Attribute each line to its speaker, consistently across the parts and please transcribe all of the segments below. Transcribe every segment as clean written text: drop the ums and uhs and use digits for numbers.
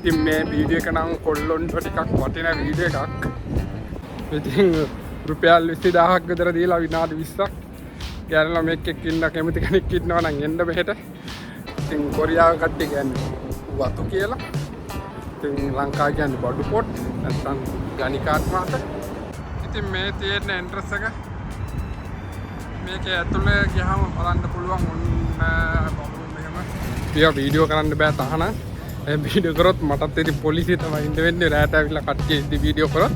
Speaker 1: ඉතින් මේ වීඩියෝ එක නම් කොල්ලොන්ට ටිකක් වටින වීඩියෝ එකක්. ඉතින් රුපියල් 20000ක් විතර දීලා විනාඩි 20ක් ගෑනු ළමෙක් එක්ක ඉන්න කැමති කෙනෙක් ඉන්නවා නම් එන්න මෙහෙට. ඉතින් කොරියාව කට්ටිය කියන්නේ වතු කියලා. ඉතින් ලංකාව කියන්නේ බඩු පොට් නැත්නම් ගණිකාත් මාත. ඉතින් මේ තියෙන එන්ට්‍රස් එක මේකේ ඇතුලේ ගියාම බලන්න පුළුවන් ඔන්න මෙහෙම. පියා වීඩියෝ කරන්න බෑ තහනම්. ඒ වීඩියෝ කරොත් මටත් ඉතින් පොලිසිය තමයි ඉන්න වෙන්නේ රැට ඇවිල්ලා කට්ටිය ඉදි වීඩියෝ කරොත්.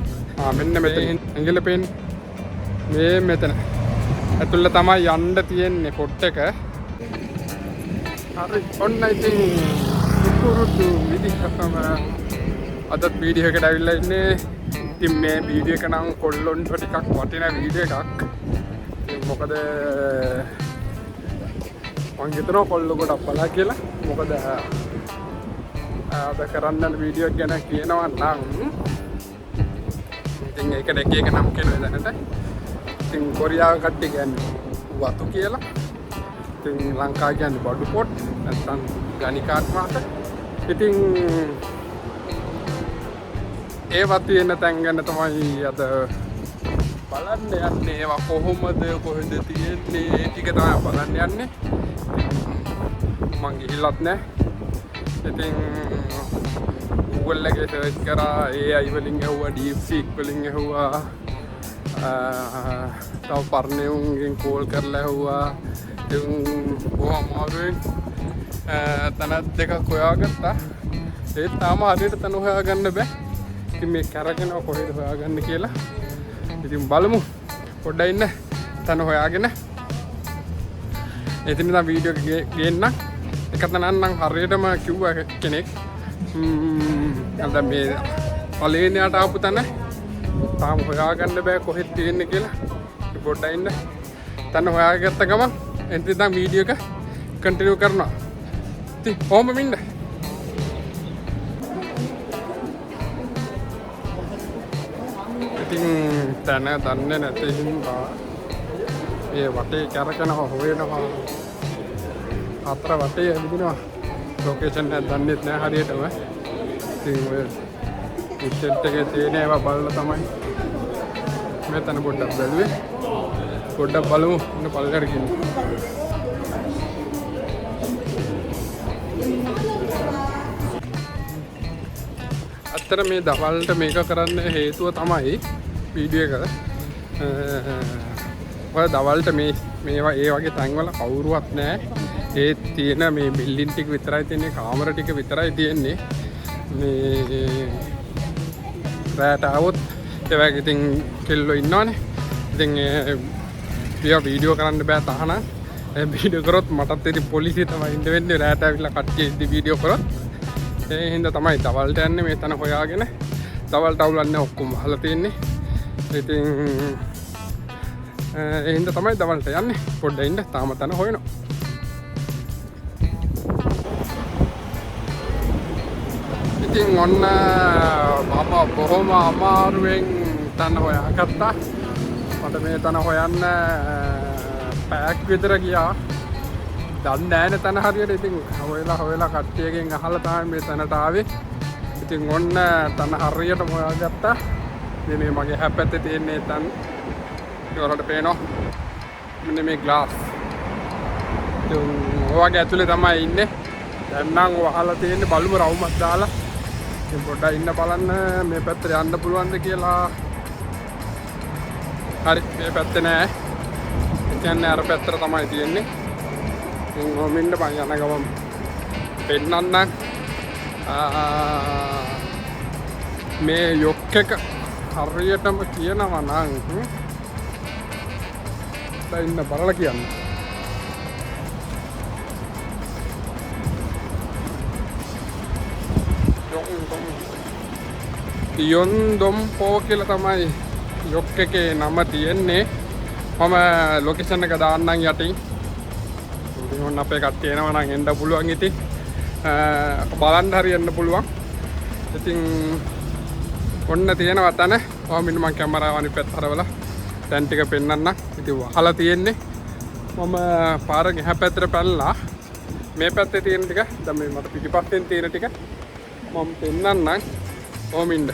Speaker 1: මෙන්න මෙතන ඇඟිල්ල පේන්න. මේ මෙතන ඇතුළේ තමයි යන්න තියෙන්නේ පොට් එක. හරි ඔන්න ඉතින් කුරුතු විදිහටම අදත් වීඩියෝ එකට ඇවිල්ලා ඉන්නේ. ඉතින් මේ වීඩියෝ එක නම් කොල්ලොන්ට ටිකක් වටින වීඩියෝ එකක්. මොකද මං හිතනවා කොල්ලෝ ගොඩක් බලා කියලා. මොකද අද කරන්න වීඩියෝ ගැන කියනවා නම් ඉතින් ඒක එක නම් කියනවා දැනට. ඉතින් කොරියාව කට්ටිය කියන්නේ වතු කියලා. ඉතින් ලංකාව කියන්නේ බඩු පොට් නැත්නම් ගණිකාත් මාත. ඉතින් ඒවත් තියෙන තැන් ගැන තමයි අද බලන්න යන්නේ. ඒවා කොහොමද කොහෙද තියෙන්නේ ඒ ටික තමයි බලන්න යන්නේ. මං ගිහිල්ලත් නැහැ. ඉතින් Google එකේ සර්ච් කරා AI වලින් ඇහුවා DeepSeek වලින් ඇහුවා තව පර්ණයුන්ගෙන් කෝල් කරලා ඇහුවා. ඉතින් බොහොම අමාරුවෙන් තනත් දෙකක් හොයාගත්තා. ඒත් තාම හරියට තන හොයාගන්න බෑ. ඉතින් මේ කරගෙන කොහෙද හොයාගන්න කියලා. ඉතින් බලමු පොඩ්ඩක් ඉන්න තන හොයාගෙන. එතන ඉඳන් වීඩියෝ එක ගේන්න. එක තැනක් නම් හරියටම කිව්වා කෙනෙක් අද මේ පළවෙනියට ආපු තැන තාම හොයාගන්න බෑ කොහෙද තියෙන්නේ කියලා. පොඩ්ඩක් ඉන්න තන හොයාගත්ත ගමන් එතන ඉඳන් වීඩියෝ එක කන්ටිනියු කරනවා. ඉතින් කොහොමද ඉන්න? ඉතින් තන දන්නේ නැති හින්දා ඒ වටේ කරකනවා හොයනවා. අතර වටේ ඇවිදිනවා. ලොකේෂන් එක දන්නේ නැහැ හරියටම. ඉතින් ඔය ඉන්ටර්නෙට් එකේ තියෙන ඒවා බලලා තමයි මෙතන පොඩ්ඩක් බැලුවේ. පොඩ්ඩක් බලමු ඉන්න පළකට ගිහින්. අතර මේ දවල්ට මේක කරන්න හේතුව තමයි වීඩියෝ එක. ඔය දවල්ට මේවා ඒ වගේ තැන්වල කවුරුවත් නැහැ. ඒ තියෙන මේ බිල්ඩින් ටික විතරයි තියෙන්නේ, කාමර ටික විතරයි තියෙන්නේ. මේ රැට આવොත් ඒ වගේ ඉතින් කෙල්ලෝ ඉන්නවනේ. ඉතින් පියා වීඩියෝ කරන්න බෑ තහනම්. ඒ වීඩියෝ කරොත් මටත් ඉතින් පොලිසිය තමයි ඉන්න වෙන්නේ රැට ඇවිල්ලා කට්ටිය ඉදි වීඩියෝ කරොත්. ඒ හින්දා තමයි දවල්ට යන්නේ මේ තන හොයාගෙන. දවල්ට අවුලන්නේ ඔක්කොම වහලා තියෙන්නේ. ඉතින් ඒ හින්දා තමයි දවල්ට යන්නේ. පොඩ්ඩක් ඉන්න තාම තන හොයනවා. ඉතින් ඔන්න මම බොහොම අමාරුවෙන් තන හොයාගත්තා. මට මේ තන හොයන්න පැයක් විතර ගියා. දන්නේ නැහැ තන හරියට. ඉතින් හොයලා කට්ටියගෙන් අහලා තමයි මේ තැනට ආවේ. ඉතින් ඔන්න තන හරියට හොයාගත්තා. ඉතින් මේ මගේ හැපැත්තේ තියෙන තන ඒවලට පේනවා. මෙන්න මේ ග්ලාස්. ඉතින් ඔයගේ ඇතුලේ තමයි ඉන්නේ. දැන් නම් වහලා තියෙන්නේ බලමු රවුමක් දාලා. ඉතින් පොඩ්ඩක් ඉන්න බලන්න මේ පැත්තට යන්න පුළුවන්ද කියලා. හරි මේ පැත්තේ නෑ. ඒ කියන්නේ අර පැත්තට තමයි තියෙන්නේ. ඉතින් ඔමින්න බං යන ගමන් පෙන්නන්න මේ යොක් එක හරියටම කියනවා නම් දැන් ඉන්න බලලා කියන්න. යොන්දොම්පෝ කියලා තමයි යොක් එකේ නම තියෙන්නේ. මම ලොකේෂන් එක දාන්නම් යටින්. ඉතින් අපේ කට්ටිය එනවා නම් එන්න පුළුවන්. ඉතින් බලන්න හරියන්න පුළුවන්. ඉතින් ඔන්න තියෙනවා තන. මම කැමරාව අනිත් පැත්ත හරවලා දැන් ටික පෙන්නන්න. ඉතින් වහලා තියෙන්නේ. මම පාරේ එහා පැත්තට පැනලා මේ පැත්තේ තියෙන ටික දැන් මේ මට පිටිපස්සෙන් තියෙන ටික මම පෙන්නන්නම් කොහොම ඉන්න.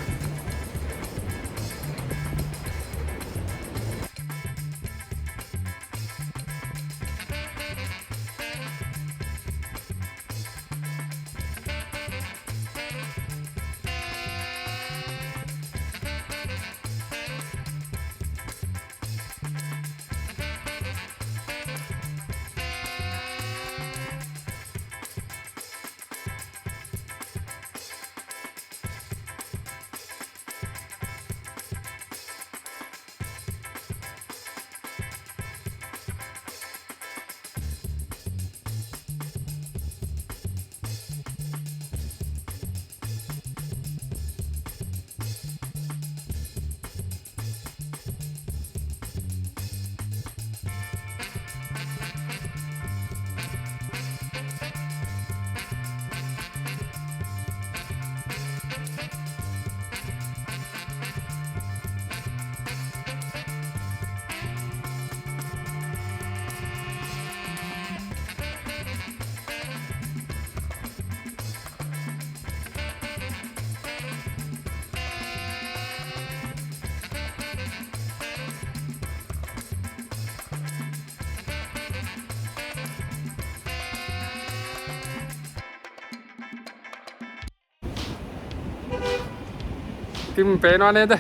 Speaker 1: ඉතින් පේනවා නේද?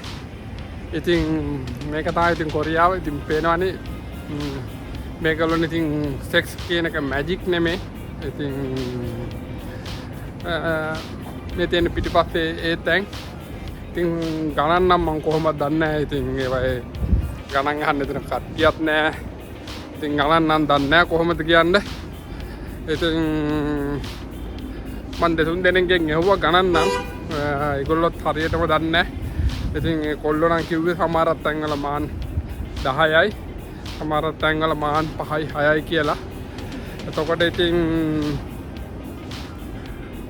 Speaker 1: ඉතින් මේක තමයි ඉතින් කොරියාව. ඉතින් පේනවනේ මේගොල්ලෝ ඉතින් සෙක්ස් කියන එක මැජික් නෙමෙයි. ඉතින් මේ තියෙන පිටිපස්සේ ඒ තැන් ඉතින් ගණන් නම් මම කොහොමද දන්නේ නැහැ. ඉතින් ඒවයි ගණන් අහන්න දෙන කට්ටියක් නැහැ. ඉතින් ගණන් නම් දන්නේ නැහැ කොහොමද කියන්නේ. ඉතින් මම දෙතුන් දෙනෙක්ගෙන් ඇහුවා ගණන් නම් ඒගොල්ලොත් හරියටම දන්නේ නැහැ. ඉතින් ඒ කොල්ලෝ නම් කිව්වේ සමහරක් තැන්වල මාන් 10යි, සමහරක් තැන්වල මාන් 5යි 6යි කියලා. එතකොට ඉතින්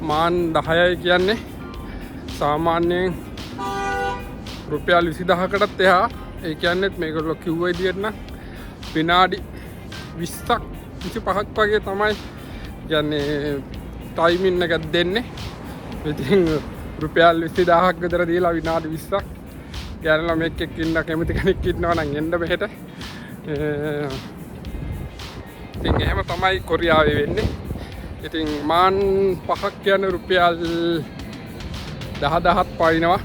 Speaker 1: මාන් 10යි කියන්නේ සාමාන්‍යයෙන් රුපියල් 20000කටත් එහා. ඒ කියන්නේ මේගොල්ලෝ කිව්ව විදියට නම් විනාඩි 20ක් 25ක් වගේ තමයි කියන්නේ ටයිමින් එකක් දෙන්නේ. ඉතින් රුපියල් 20000ක් විතර දීලා විනාඩි 20ක් ගෑනු ළමෙක් එක්ක ඉන්න කැමති කෙනෙක් ඉන්නවා නම් එන්න මෙහෙට. ඉතින් එහෙම තමයි කොරියාවේ වෙන්නේ. ඉතින් මාන් 5ක් කියන්නේ රුපියල් 10000ක් පයින්නවා.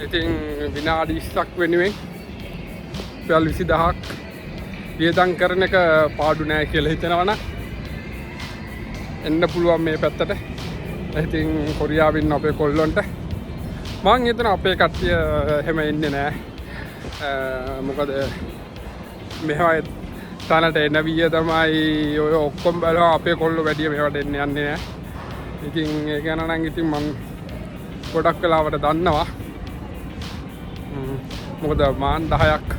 Speaker 1: ඉතින් විනාඩි 20ක් වෙනුවෙන් රුපියල් 20000ක් වියදම් කරන එක පාඩු නෑ කියලා හිතනවනම් එන්න පුළුවන් මේ පැත්තට. ඉතින් කොරියාවේ ඉන්න අපේ කොල්ලොන්ට මං හිතන අපේ කට්ටිය එහෙම ඉන්නේ නෑ. මොකද මෙහෙම තැනට එන වියදමයි ඔය ඔක්කොම බලලා අපේ කොල්ලෝ වැඩි මේවට එන්න යන්නේ නෑ. ඉතින් ඒ ගැන නම් ඉතින් මං ගොඩක් වෙලාවට දන්නවා. මොකද මාන් 10ක්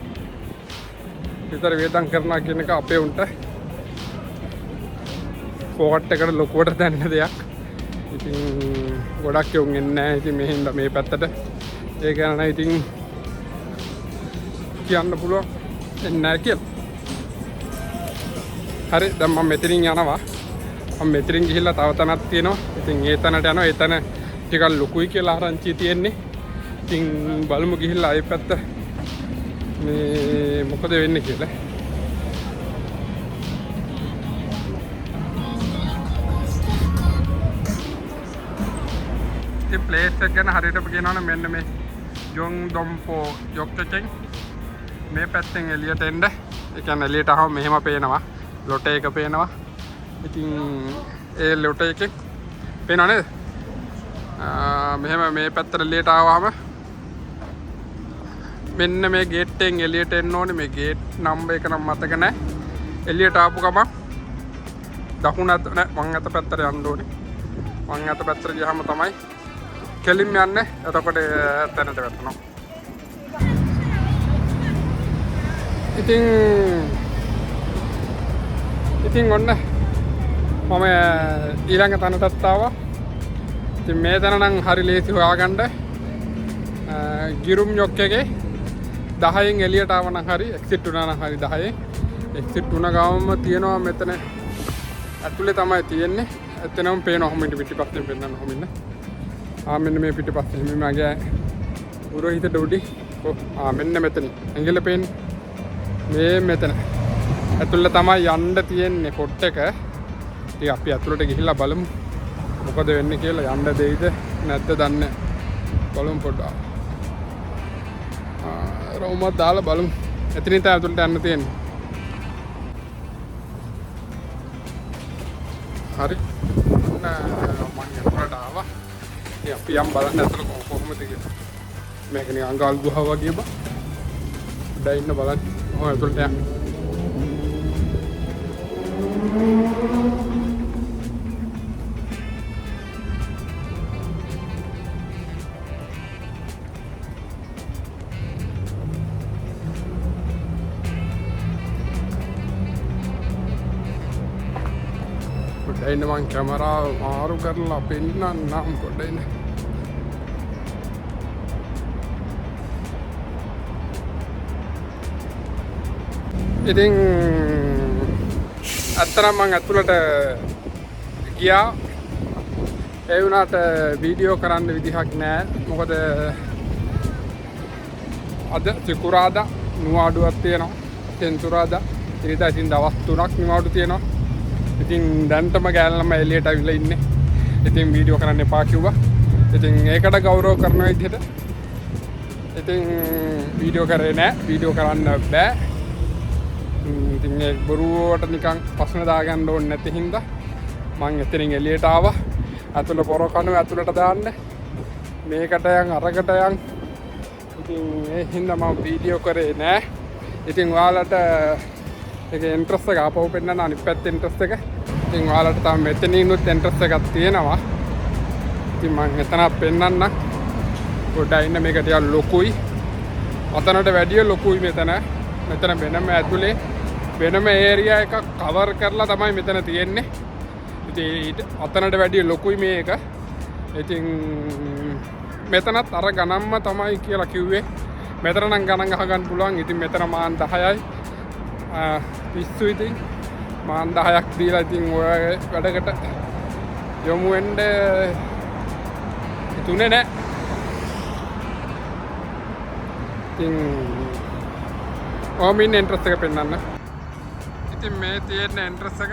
Speaker 1: විතර වේදම් කරනවා කියන එක අපේ උන්ට පොකට් එකට ලොකුවට දැනෙන දෙයක්. ඉතින් ගොඩක් යොන් එන්නේ නැහැ. ඉතින් මේ හින්දා මේ පැත්තට ඒ ගැන නම් ඉතින් කියන්න පුළුවන් එන්නේ නැහැ කියලා. හරි දැන් මම මෙතනින් යනවා. මම මෙතනින් ගිහිල්ලා තව තැනක් තියෙනවා. ඉතින් ඒ තැනට යනවා. ඒ තැන ටිකක් ලොකුයි කියලා ආරංචිය තියෙන්නේ. ඉතින් බලමු ගිහිල්ලා ඒ පැත්ත මේ මොකද වෙන්නේ කියලා. ඉතින් ප්ලේස් එක ගැන හරියටම කියනවනම් මෙන්න මේ යොන්ඩොන්පෝ යොක්කෙන් මේ පැත්තෙන් එළියට එන්න. ඒ කියන්නේ එළියට ආවම මෙහෙම පේනවා. ලොට එක පේනවා. ඉතින් ඒ ලොට එකේ පේනව නේද? මෙහෙම මේ පැත්තට එළියට ආවම මෙන්න මේ ගේට් එකෙන් එළියට එන්න ඕනේ. මේ ගේට් නම්බර් එක නම් මතක නැහැ. එළියට ආපු ගමන් දකුණ අත නෑ වම් අත පැත්තට යන්න ඕනේ. වම් අත පැත්තට ගියාම තමයි කෙලින්ම යන්නේ. එතකොට තැනට වැටෙනවා. ඉතින් ඔන්න මම ඊළඟ තැනටත් ආවා. ඉතින් මේ තැන නම් හරි ලේසි හොයාගන්න. ගිරුම් යොක් එකේ 10න් එළියට ආව නම් හරි එක්සිට් වුණා නම් හරි 10න් එක්සිට් වුණ ගාමම තියෙනවා මෙතන ඇතුලේ තමයි තියෙන්නේ. එතනම පේනවා කොහොමද පිටිපස්සෙන් පෙන්නන්න කොහොමද. මෙන්න මේ පිටිපස්සේ මේ මගේ පුරোহিත ඩොඩි මෙන්න මෙතන ඇඟිල්ල පේන්නේ මේ මෙතන ඇතුළට තමයි යන්න තියෙන්නේ පොට් එක. ඉතින් අපි ඇතුළට ගිහිල්ලා බලමු මොකද වෙන්නේ කියලා. යන්න දෙයිද නැද්ද දන්නේ බලමු පොඩ්ඩක්. රෝමත් දාලා බලමු. එතනින් තමයි ඇතුළට යන්න තියෙන්නේ. හරි මම යන්නට ආවා. ඉතින් අපි යම් බලන්න ඇතුළට කොහොමද කියලා. මේක නිකන් අඟල් ගුහාව වගේ බා. උඩ ඉන්න බලන්න. ඇතුළට යන්න. ඉන්න මං කැමරාව මාරු කරලා පෙන්නන්නම් කොට ඉන්න. ඉතින් ඇත්තටම මං ඇතුළට ගියා. ඒ වුණාට වීඩියෝ කරන්න විදිහක් නෑ. මොකද අද සිකුරාදා නිවාඩුවක් තියෙනවා. සෙන්සුරාදා ඉරිදා ඉතින් දවස් 3ක් නිවාඩු තියෙනවා. ඉතින් දැන්ටම ගෑල්ලම එළියට අවිලා ඉන්නේ. ඉතින් වීඩියෝ කරන්න එපා කිව්වා. ඉතින් ඒකට ගෞරව කරන විදිහට ඉතින් වීඩියෝ කරේ නෑ. වීඩියෝ කරන්න බෑ. ඉතින් ඒ බොරුවට නිකන් ප්‍රශ්න දාගන්න ඕනේ නැති හින්දා මං එතනින් එළියට ආවා. ඇතුළ පොර කණුව ඇතුළට දාන්න. මේකට යන් අරකට යන්. ඉතින් ඒ හින්දා මම වීඩියෝ කරේ නෑ. ඉතින් ඔයාලට ඒක ඉන්ට්‍රස්ට් එක ආපහු පෙන්නන්න අනිත් පැත්තේ ඉන්ට්‍රස්ට් එක. ඉතින් ඔයාලට තාම මෙතනිනුත් ඉන්ට්‍රස්ට් එකක් තියෙනවා. ඉතින් මම එතනත් පෙන්නන්න. පොඩ්ඩක් ඉන්න මේක ටිකක් ලොකුයි. අතනට වැඩිය ලොකුයි මෙතන. මෙතන වෙනම ඇතුලේ වෙනම ඒරියා එකක් කවර් කරලා තමයි මෙතන තියෙන්නේ. ඉතින් අතනට වැඩිය ලොකුයි මේක. ඉතින් මෙතනත් අර ගණන්ම තමයි කියලා කිව්වේ. මෙතන නම් ගණන් ගහගන්න පුළුවන්. ඉතින් මෙතන මාන් 10යි. පිස්සු ඉතින් මාන් 10ක් දීලා ඉතින් ඔය වැඩකට යොමු වෙන්න තුනේ නෑ. ඉතින් ඕමින් එන්ට්‍රස් එක පෙන්නන්න. ඉතින් මේ තියෙන එන්ට්‍රස් එක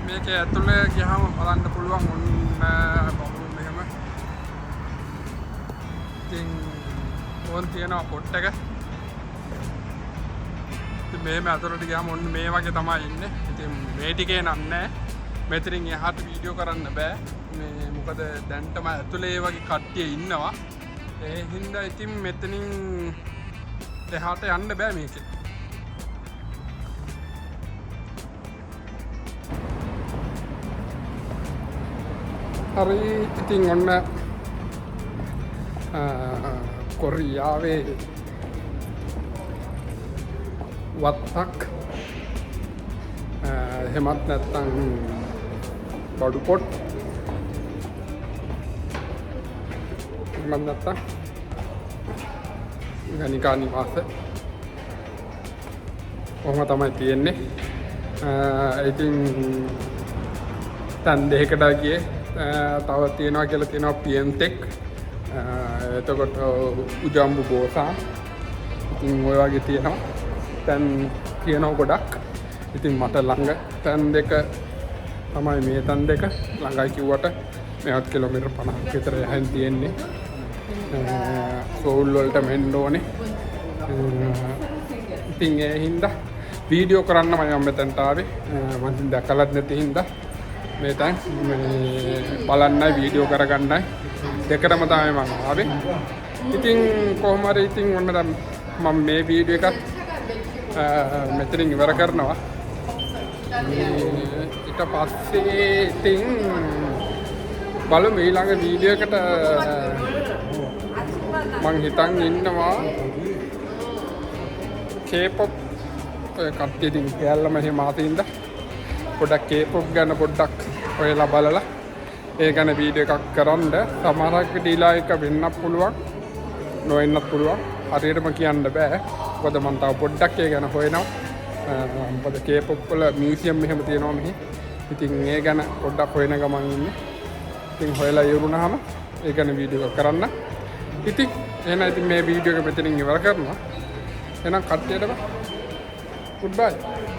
Speaker 1: මේකේ ඇතුලේ ගියාම බලන්න පුළුවන් ඔන්න බබුරු මෙහෙම. ඉතින් ඕන් තියෙනවා පොට් එක. මේම ඇතුළට ගියාම ඔන්න මේ වගේ තමයි ඉන්නේ. ඉතින් මේ ටිකේ නෑ. මෙතනින් එහාට වීඩියෝ කරන්න බෑ. මේ මොකද දැන්ටම ඇතුලේ ඒ වගේ කට්ටිය ඉන්නවා. ඒ හින්දා ඉතින් මෙතනින් එහාට යන්න බෑ මේකේ. හරි ඉතින් ඔන්න කොරියාවේ වත්තක් එහෙමත් නැත්නම් බඩු පොට් එහෙමත් නැත්නම් ගණිකා නිවාස කොහොම තමයි තියෙන්නේ. ඉතින් තන් දෙකකට ගියේ තව තියෙනවා කියලා තියෙනවා පියන්ටෙක්. එතකොට උජම්බු බෝසා ඉතින් ඔය වගේ තියෙනවා. තැන් තියෙනවා ගොඩක්. ඉතින් මට ළඟ තැන් දෙක තමයි මේ තැන් දෙක ළඟයි කිව්වට මේවත් කිලෝමීටර් 50ක් විතර යහින් තියෙන්නේ. සෝල් වලට මෙන්න ඕනේ. ඉතින් ඒ හින්දා වීඩියෝ කරන්න මම මෙතනට ආවේ. මම දැකලත් නැති හින්දා මේ තැන් බලන්නයි වීඩියෝ කරගන්නයි දෙකටම තමයි මම ආවේ. ඉතින් කොහොම හරි ඉතින් ඔන්න දැන් මම මේ වීඩියෝ එකත් මෙතනින් ඉවර කරනවා. ඊට පස්සේ ඉතින් බලමු ඊළඟ වීඩියෝ එකට මං හිතන් ඉන්නවා K-pop කට්ටිය ඉතින් කැලලම එහෙම ආතින්ද පොඩක් K-pop ගැන පොඩ්ඩක් ඔයලා බලලා ඒ ගැන වීඩියෝ එකක් කරන්න. සමහරක් ඩීලා එක වෙන්නත් පුළුවන් නොවෙන්නත් පුළුවන්. හරියටම කියන්න බෑ. මොකද මම තව පොඩ්ඩක් ඒ ගැන හොයනවා. මොකද K-pop වල මියුසියම් මෙහෙම තියෙනවා මෙහි. ඉතින් ඒ ගැන පොඩ්ඩක් හොයන ගමන් ඉන්නේ. ඉතින් හොයලා ඉවරුනහම ඒ ගැන වීඩියෝ එකක් කරන්න. ඉතින් එහෙනම් ඉතින් මේ වීඩියෝ එක මෙතනින් ඉවර කරනවා. එහෙනම් කට්ටියටම good bye.